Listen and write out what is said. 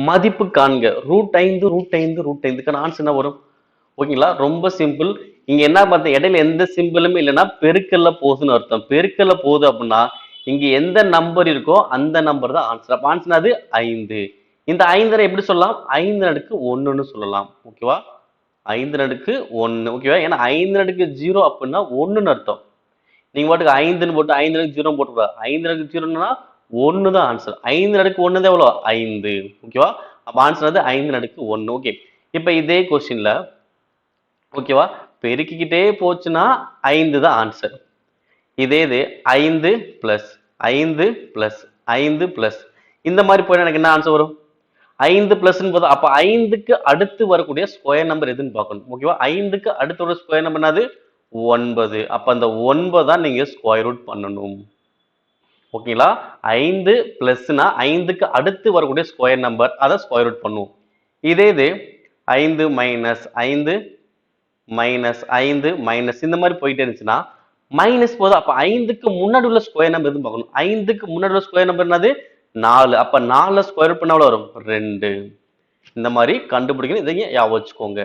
மதிப்பு காண்க. √5 ஆன்சர் என்ன வரும்? ஓகேங்களா? ரொம்ப சிம்பிள். இங்க என்ன பார்த்தா இடையில எந்த சிம்பிளுமே இல்லைன்னா பெருக்கல்ல போகுதுன்னு அர்த்தம். பெருக்கல்ல போகுது அப்படின்னா இங்க எந்த நம்பர் இருக்கோ அந்த நம்பர் தான் ஆன்சர். அப்ப ஆன்சர் அது 5. இந்த 5 எப்படி சொல்லலாம்? 5√1ன்னு சொல்லலாம். ஓகேவா? 5√1. ஓகேவா? ஏன்னா 5√0 அப்படின்னா 1ன்னு அர்த்தம். நீங்க பாட்டுக்கு 5ன்னு போட்டு 5√0 போட்டுக்கூடாது. 5√0ன்னா 1 தான் ஆன்சர். 5√1 தான் எவ்வளோ? 5. ஓகேவா? அப்ப ஆன்சர் அது 5√1. ஓகே. இப்ப இதே கொஸ்டின்ல ஓகேவா? பெருக்கிக்கிட்டே போச்சுன்னா 5 தான் ஆன்சர். இதே இது 5 பிளஸ் 5 பிளஸ் 5 பிளஸ் இந்த மாதிரி போய் எனக்கு என்ன ஆன்சர் வரும்? 5 பிளஸ்ன்னு போது அப்ப 5க்கு அடுத்து வரக்கூடிய ஸ்கொயர் நம்பர் எதுன்னு பார்க்கணும். ஓகேவா? 5க்கு அடுத்து ஒரு ஸ்கொயர் நம்பர் என்னது? 9. அப்ப அந்த 9 தான் நீங்க ஸ்கொயர் ரூட் பண்ணணும். ஓகேங்களா? 5 பிளஸ்னா 5க்கு அடுத்து வரக்கூடிய ஸ்கொயர் நம்பர் அதை ஸ்கொயர் ரூட் பண்ணுவோம். இதே இது 5 மைனஸ் 5 மைனஸ் 5 மைனஸ் இந்த மாதிரி போயிட்டே இருந்துச்சுன்னா மைனஸ் போது அப்ப 5க்கு முன்னாடி உள்ள ஸ்கொயர் நம்பர் எதுவும் பார்க்கணும். 5க்கு முன்னாடி உள்ள ஸ்கொயர் நம்பர் என்னது? 4. அப்ப 4 ஸ்கொயர் ரூட் பண்ண எவ்வளவு வரும்? 2. இந்த மாதிரி கண்டுபிடிக்கணும். இதை ஞாபகம் வச்சுக்கோங்க.